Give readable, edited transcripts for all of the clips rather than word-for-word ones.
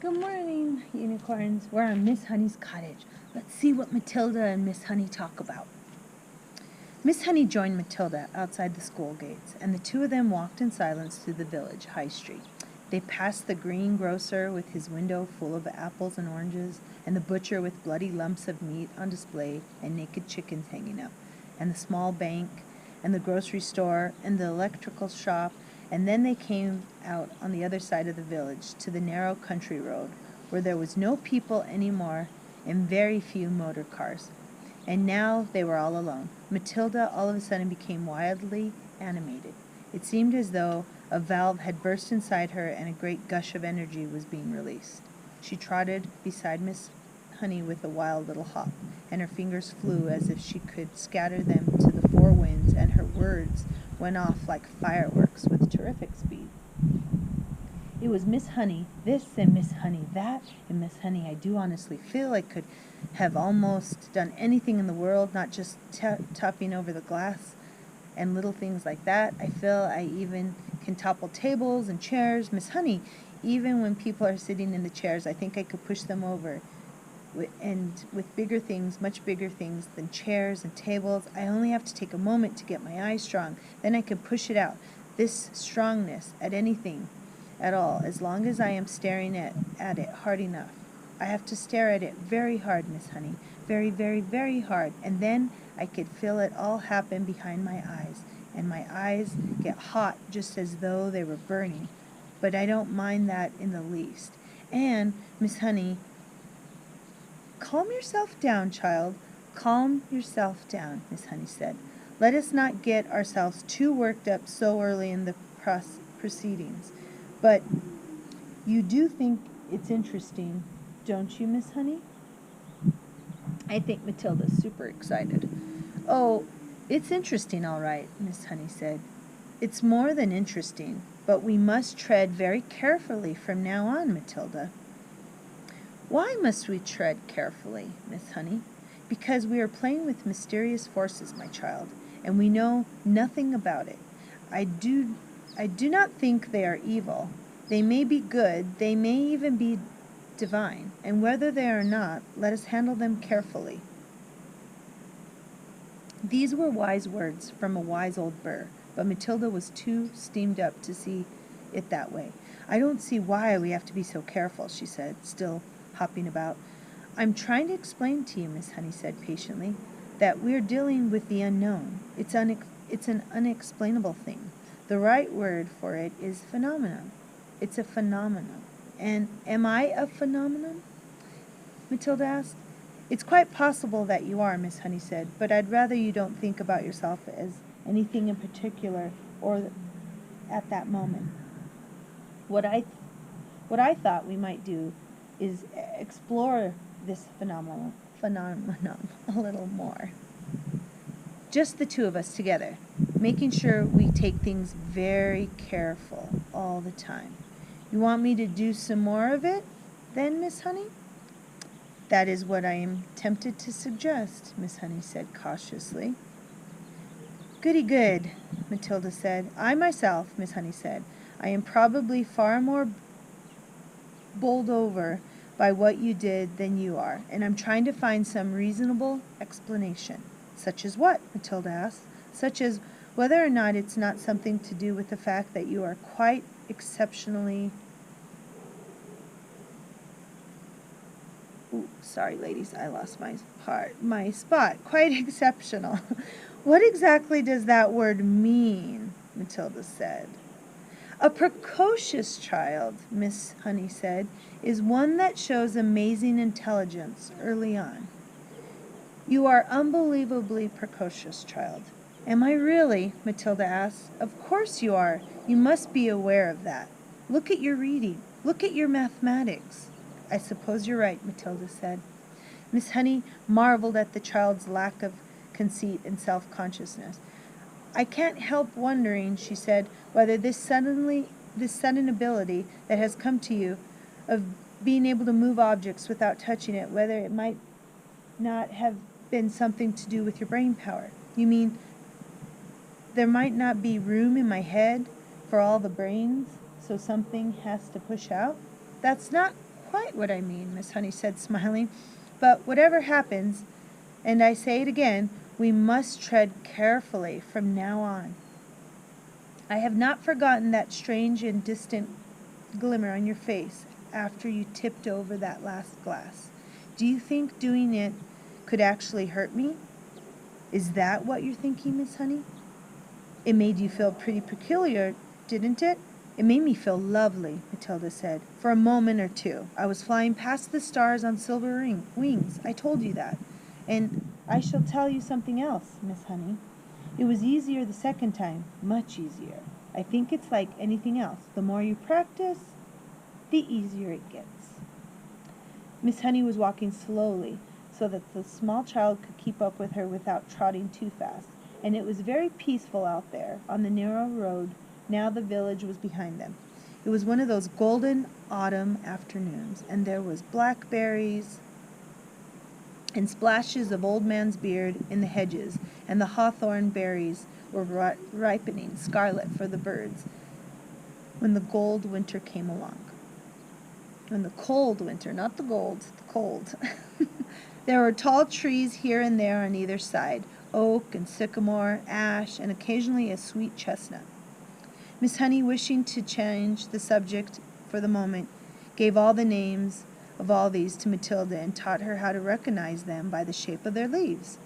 Good morning, unicorns. We're on Miss Honey's cottage. Let's see what Matilda and Miss Honey talk about. Miss Honey joined Matilda outside the school gates, and the two of them walked in silence through the village high street. They passed the greengrocer with his window full of apples and oranges, and the butcher with bloody lumps of meat on display and naked chickens hanging up, and the small bank, and the grocery store, and the electrical shop, and then they came out on the other side of the village to the narrow country road, where there was no people any more and very few motor cars. And now they were all alone. Matilda all of a sudden became wildly animated. It seemed as though a valve had burst inside her and a great gush of energy was being released. She trotted beside Miss Honey with a wild little hop, and her fingers flew as if she could scatter them to the four winds, and her words went off like fireworks with terrific speed. It was Miss Honey this and Miss Honey that, and Miss Honey I do honestly feel I could have almost done anything in the world, not just topping over the glass and little things like that. I feel I even can topple tables and chairs. Miss Honey, even when people are sitting in the chairs, I think I could push them over. And with bigger things, much bigger things than chairs and tables, I only have to take a moment to get my eyes strong. Then I can push it out. This strongness at anything at all, as long as I am staring at it hard enough. I have to stare at it very hard, Miss Honey. Very, very, very hard. And then I could feel it all happen behind my eyes. And my eyes get hot just as though they were burning. But I don't mind that in the least. And, Miss Honey, calm yourself down, child. Calm yourself down, Miss Honey said. Let us not get ourselves too worked up so early in the proceedings. But you do think it's interesting, don't you, Miss Honey? I think Matilda's super excited. Oh, it's interesting, all right, Miss Honey said. It's more than interesting, but we must tread very carefully from now on, Matilda. Why must we tread carefully, Miss Honey? Because we are playing with mysterious forces, my child, and we know nothing about it. I do not think they are evil. They may be good, they may even be divine, and whether they are not, let us handle them carefully. These were wise words from a wise old burr, but Matilda was too steamed up to see it that way. I don't see why we have to be so careful, she said, still hopping about. I'm trying to explain to you, Miss Honey said patiently, that we're dealing with the unknown. It's an unexplainable thing. The right word for it is phenomenon. It's a phenomenon. And am I a phenomenon? Matilda asked. It's quite possible that you are, Miss Honey said, but I'd rather you don't think about yourself as anything in particular or at that moment. What I thought we might do is explore this phenomenon a little more. Just the two of us together, making sure we take things very careful all the time. You want me to do some more of it, then, Miss Honey? That is what I am tempted to suggest, Miss Honey said cautiously. Goody good, Matilda said. I myself, Miss Honey said, I am probably far more bowled over by what you did than you are, and I'm trying to find some reasonable explanation. Such as what? Matilda asked. Such as whether or not it's not something to do with the fact that you are quite exceptionally... Ooh, sorry, ladies, I lost my spot. Quite exceptional. What exactly does that word mean? Matilda said. A precocious child, Miss Honey said, is one that shows amazing intelligence early on. You are unbelievably precocious, child. Am I really? Matilda asked. Of course you are. You must be aware of that. Look at your reading. Look at your mathematics. I suppose you're right, Matilda said. Miss Honey marveled at the child's lack of conceit and self-consciousness. I can't help wondering, she said, whether this sudden ability that has come to you of being able to move objects without touching it, whether it might not have been something to do with your brain power. You mean there might not be room in my head for all the brains, so something has to push out? That's not quite what I mean," Miss Honey said, smiling. "But whatever happens, and I say it again, we must tread carefully from now on. I have not forgotten that strange and distant glimmer on your face after you tipped over that last glass. Do you think doing it could actually hurt me? Is that what you're thinking, Miss Honey?" "It made you feel pretty peculiar, didn't it?" "It made me feel lovely," Matilda said. "For a moment or two. I was flying past the stars on silver wings. I told you that. And I shall tell you something else, Miss Honey. It was easier the second time, much easier. I think it's like anything else. The more you practice, the easier it gets." Miss Honey was walking slowly so that the small child could keep up with her without trotting too fast, and it was very peaceful out there on the narrow road now the village was behind them. It was one of those golden autumn afternoons, and there was blackberries and splashes of old man's beard in the hedges, and the hawthorn berries were ripening scarlet for the birds when the cold winter came along. When the cold winter, not the gold, the cold. There were tall trees here and there on either side, oak and sycamore, ash, and occasionally a sweet chestnut. Miss Honey, wishing to change the subject for the moment, gave all the names of all these to Matilda and taught her how to recognize them by the shape of their leaves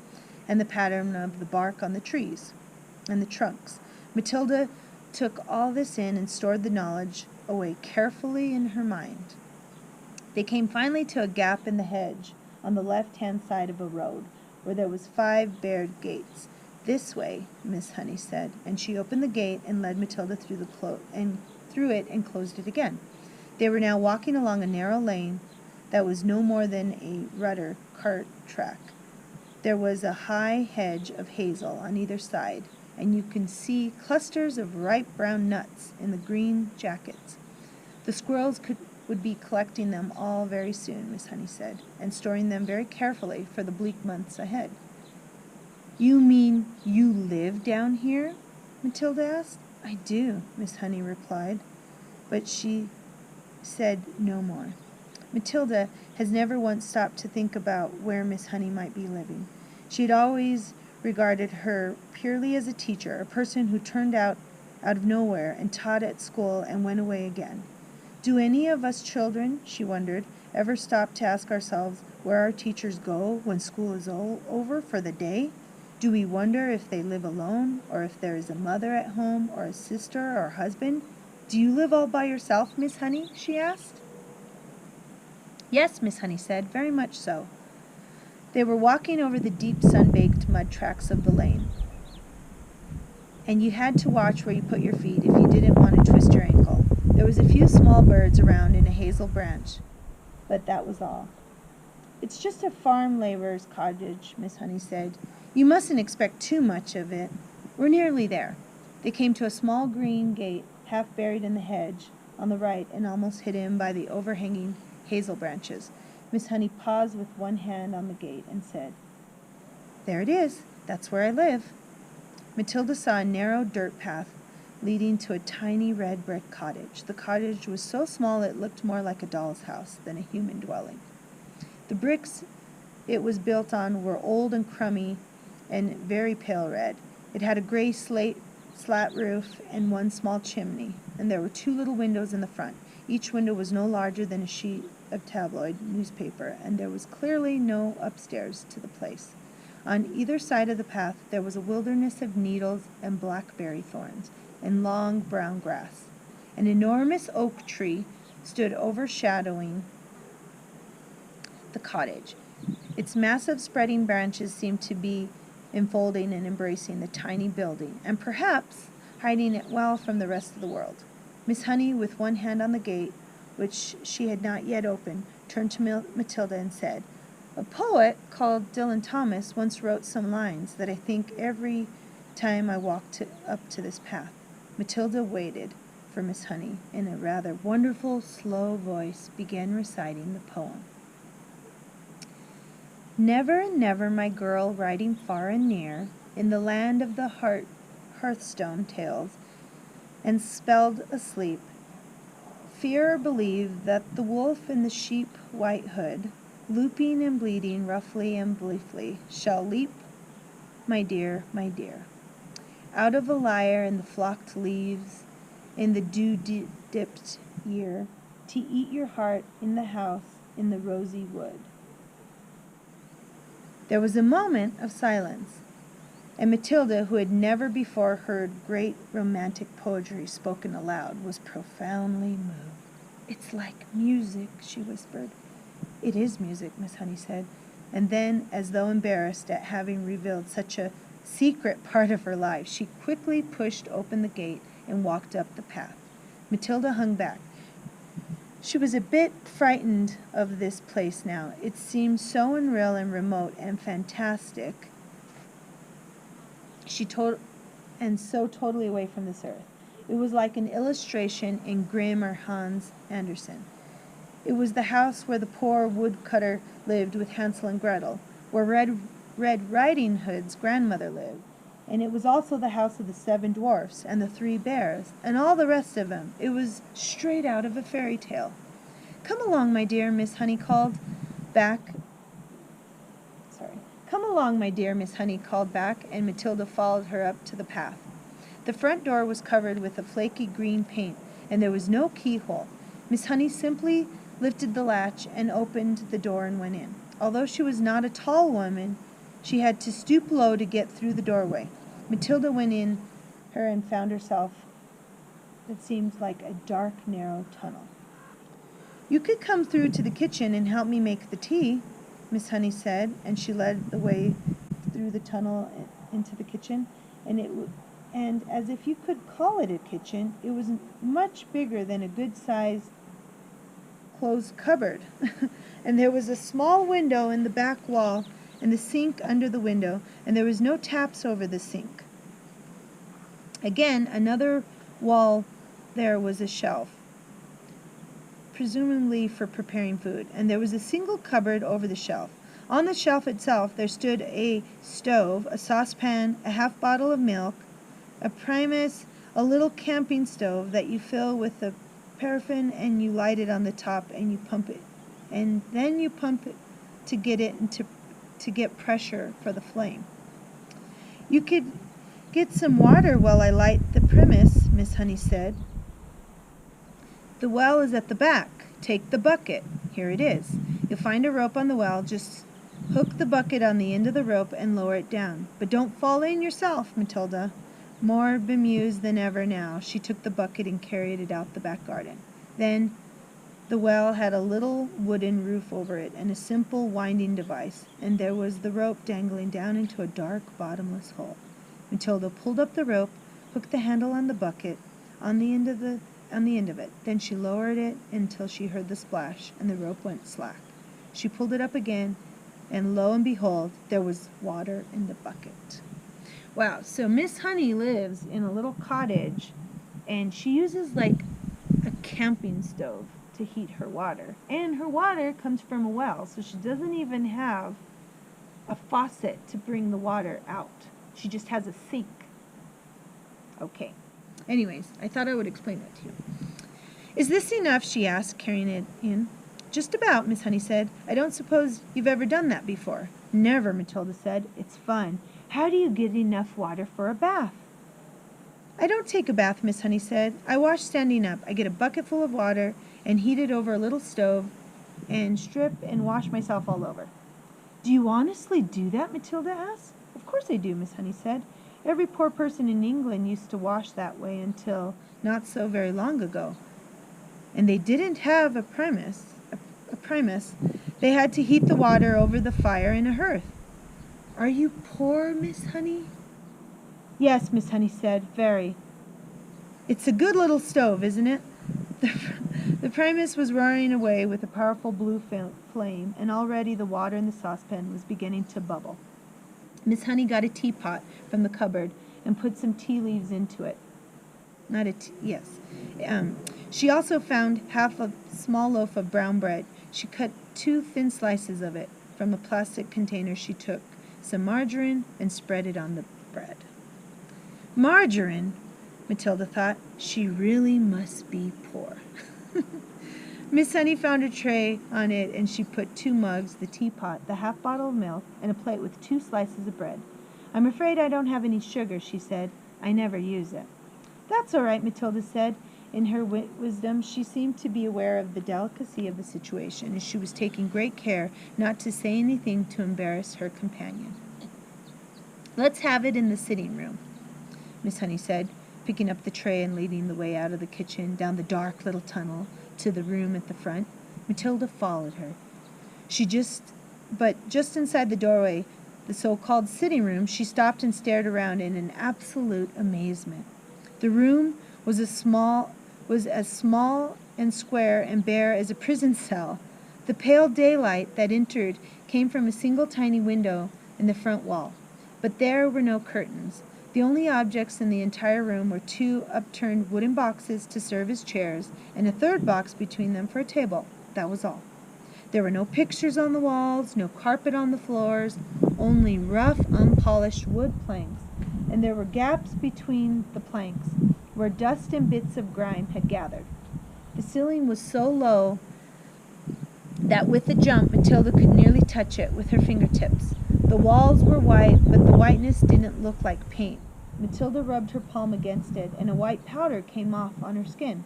and the pattern of the bark on the trees and the trunks. Matilda took all this in and stored the knowledge away carefully in her mind. They came finally to a gap in the hedge on the left-hand side of a road where there was 5 barred gates. "This way," Miss Honey said, and she opened the gate and led Matilda through it and closed it again. They were now walking along a narrow lane that was no more than a rudder cart track. There was a high hedge of hazel on either side, and you can see clusters of ripe brown nuts in the green jackets. The squirrels would be collecting them all very soon, Miss Honey said, and storing them very carefully for the bleak months ahead. "You mean you live down here?" Matilda asked. "I do," Miss Honey replied, but she said no more. Matilda has never once stopped to think about where Miss Honey might be living. She had always regarded her purely as a teacher, a person who turned out of nowhere and taught at school and went away again. Do any of us children, she wondered, ever stop to ask ourselves where our teachers go when school is over for the day? Do we wonder if they live alone, or if there is a mother at home, or a sister, or a husband? "Do you live all by yourself, Miss Honey?" she asked. "Yes," Miss Honey said, "very much so." They were walking over the deep sun-baked mud tracks of the lane, and you had to watch where you put your feet if you didn't want to twist your ankle. There was a few small birds around in a hazel branch, but that was all. "It's just a farm laborer's cottage," Miss Honey said. "You mustn't expect too much of it. We're nearly there." They came to a small green gate, half buried in the hedge on the right and almost hidden by the overhanging hazel branches. Miss Honey paused with one hand on the gate and said, "There it is. That's where I live." Matilda saw a narrow dirt path leading to a tiny red brick cottage. The cottage was so small it looked more like a doll's house than a human dwelling. The bricks it was built on were old and crummy and very pale red. It had a gray slat roof and one small chimney, and there were 2 little windows in the front. Each window was no larger than a sheet of tabloid newspaper, and there was clearly no upstairs to the place. On either side of the path there was a wilderness of needles and blackberry thorns and long brown grass. An enormous oak tree stood overshadowing the cottage. Its massive spreading branches seemed to be enfolding and embracing the tiny building, and perhaps hiding it well from the rest of the world. Miss Honey, with one hand on the gate, which she had not yet opened, turned to Matilda and said, "A poet called Dylan Thomas once wrote some lines that I think every time I walk up to this path." Matilda waited for Miss Honey, in a rather wonderful, slow voice, began reciting the poem. "Never and never, my girl, riding far and near, in the land of the Hearthstone tales, and spelled asleep, fear or believe that the wolf in the sheep white hood, looping and bleeding roughly and blithely, shall leap, my dear, out of a lyre in the flocked leaves, in the dew-dipped year, to eat your heart in the house in the rosy wood. There was a moment of silence, and Matilda, who had never before heard great romantic poetry spoken aloud, was profoundly moved. "It's like music," she whispered. "It is music," Miss Honey said, and then, as though embarrassed at having revealed such a secret part of her life, she quickly pushed open the gate and walked up the path. Matilda hung back. She was a bit frightened of this place now. It seemed so unreal and remote and fantastic, and so totally away from this earth. It was like an illustration in Grimm or Hans Andersen. It was the house where the poor woodcutter lived with Hansel and Gretel, where Red Riding Hood's grandmother lived, and it was also the house of the 7 dwarfs and the 3 bears, and all the rest of them. It was straight out of a fairy tale. "Come along, my dear," Miss Honey called back. "Come along, my dear," Miss Honey called back, and Matilda followed her up to the path. The front door was covered with a flaky green paint, and there was no keyhole. Miss Honey simply lifted the latch and opened the door and went in. Although she was not a tall woman, she had to stoop low to get through the doorway. Matilda went in her and found herself, it seemed like a dark, narrow tunnel. "You could come through to the kitchen and help me make the tea," Miss Honey said, and she led the way through the tunnel into the kitchen. And as if you could call it a kitchen, it was much bigger than a good-sized closed cupboard. And there was a small window in the back wall and the sink under the window, and there was no taps over the sink. Again, another wall there was a shelf, presumably for preparing food, and there was a single cupboard over the shelf. On the shelf itself there stood a stove, a saucepan, a half bottle of milk, a primus, a little camping stove that you fill with the paraffin and you light it on the top and you pump it. And then you pump it to get pressure for the flame. "You could get some water while I light the primus," Miss Honey said. "The well is at the back. Take the bucket. Here it is. You'll find a rope on the well. Just hook the bucket on the end of the rope and lower it down. But don't fall in yourself, Matilda." More bemused than ever now, she took the bucket and carried it out the back garden. Then the well had a little wooden roof over it and a simple winding device, and there was the rope dangling down into a dark, bottomless hole. Matilda pulled up the rope, hooked the handle on the bucket on the end of it. Then she lowered it until she heard the splash, and the rope went slack. She pulled it up again, and lo and behold, there was water in the bucket. Wow, so Miss Honey lives in a little cottage, and she uses like a camping stove to heat her water. And her water comes from a well, so she doesn't even have a faucet to bring the water out. She just has a sink. Okay. Anyways, I thought I would explain that to you. "Is this enough?" she asked, carrying it in. "Just about," Miss Honey said. "I don't suppose you've ever done that before." "Never," Matilda said. "It's fun. How do you get enough water for a bath?" "I don't take a bath," Miss Honey said. "I wash standing up. I get a bucket full of water and heat it over a little stove and strip and wash myself all over." "Do you honestly do that?" Matilda asked. "Of course I do," Miss Honey said. "Every poor person in England used to wash that way until not so very long ago. And they didn't have a primus. They had to heat the water over the fire in a hearth." "Are you poor, Miss Honey?" "Yes," Miss Honey said, "very. It's a good little stove, isn't it?" The primus was roaring away with a powerful blue flame, and already the water in the saucepan was beginning to bubble. Miss Honey got a teapot from the cupboard and put some tea leaves into it. She also found half a small loaf of brown bread. She cut 2 thin slices of it. From a plastic container she took some margarine and spread it on the bread. Margarine, Matilda thought. She really must be poor. Miss Honey found a tray on it, and she put 2 mugs, the teapot, the half bottle of milk, and a plate with 2 slices of bread. "I'm afraid I don't have any sugar," she said. "I never use it." "That's all right," Matilda said. In her wisdom, she seemed to be aware of the delicacy of the situation, and she was taking great care not to say anything to embarrass her companion. "Let's have it in the sitting room," Miss Honey said, picking up the tray and leading the way out of the kitchen, down the dark little tunnel, to the room at the front. Matilda followed her. But just inside the doorway, the so-called sitting room, she stopped and stared around in an absolute amazement. The room was as small and square and bare as a prison cell. The pale daylight that entered came from a single tiny window in the front wall, but there were no curtains. The only objects in the entire room were 2 upturned wooden boxes to serve as chairs, and a 3rd box between them for a table. That was all. There were no pictures on the walls, no carpet on the floors, only rough, unpolished wood planks, and there were gaps between the planks where dust and bits of grime had gathered. The ceiling was so low that with a jump Matilda could nearly touch it with her fingertips. The walls were white, but the whiteness didn't look like paint. Matilda rubbed her palm against it, and a white powder came off on her skin.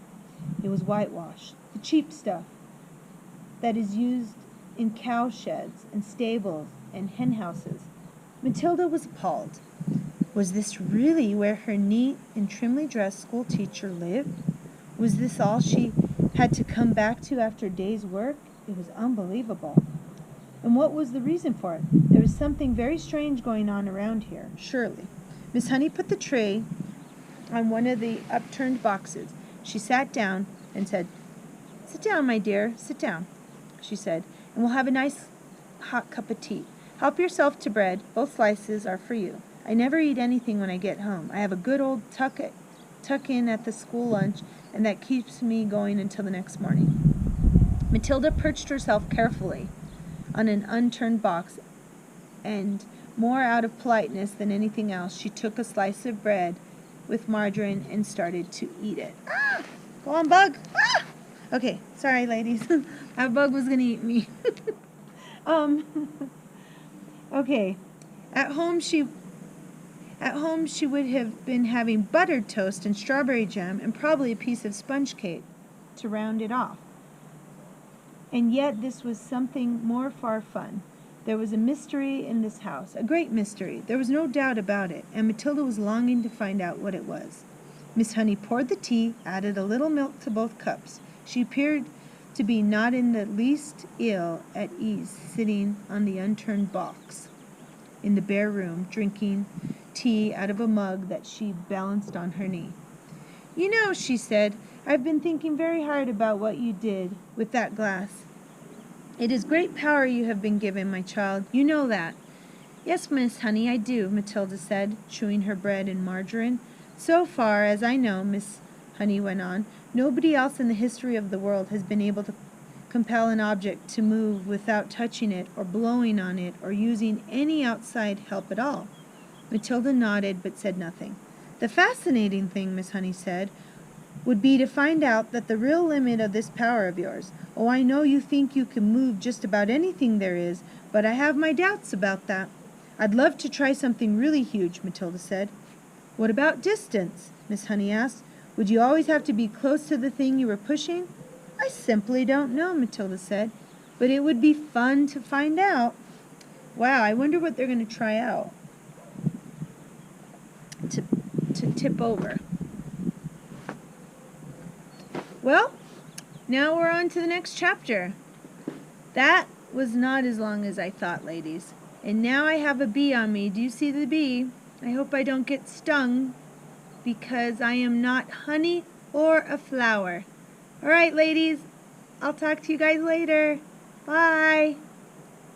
It was whitewash, the cheap stuff that is used in cow sheds and stables and hen houses. Matilda was appalled. Was this really where her neat and trimly dressed school teacher lived? Was this all she had to come back to after a day's work? It was unbelievable. And what was the reason for it? There was something very strange going on around here, surely. Miss Honey put the tray on one of the upturned boxes. She sat down and said, "Sit down, my dear, sit down," she said, "and we'll have a nice hot cup of tea. Help yourself to bread. Both slices are for you. I never eat anything when I get home. I have a good old tuck in at the school lunch, and that keeps me going until the next morning." Matilda perched herself carefully on an unturned box, and more out of politeness than anything else, she took a slice of bread with margarine and started to eat it. Ah! Go on, bug! Ah! Okay, sorry, ladies. That bug was going to eat me. Okay. At home, she would have been having buttered toast and strawberry jam and probably a piece of sponge cake to round it off. And yet this was something more far fun. There was a mystery in this house, a great mystery. There was no doubt about it, and Matilda was longing to find out what it was. Miss Honey poured the tea, added a little milk to both cups. She appeared to be not in the least ill at ease, sitting on the unturned box in the bare room, drinking tea out of a mug that she balanced on her knee. "You know," she said, "I've been thinking very hard about what you did with that glass. It is great power you have been given, my child. You know that." "Yes, Miss Honey, I do," Matilda said, chewing her bread and margarine. "So far as I know," Miss Honey went on, "nobody else in the history of the world has been able to compel an object to move without touching it or blowing on it or using any outside help at all." Matilda nodded but said nothing. "The fascinating thing," Miss Honey said, "would be to find out that the real limit of this power of yours. Oh, I know you think you can move just about anything there is, but I have my doubts about that." "I'd love to try something really huge," Matilda said. "What about distance?" Miss Honey asked. "Would you always have to be close to the thing you were pushing?" "I simply don't know," Matilda said, "but it would be fun to find out." Wow, I wonder what they're going to try out to tip over. Well, now we're on to the next chapter. That was not as long as I thought, ladies. And now I have a bee on me. Do you see the bee? I hope I don't get stung, because I am not honey or a flower. All right, ladies. I'll talk to you guys later. Bye.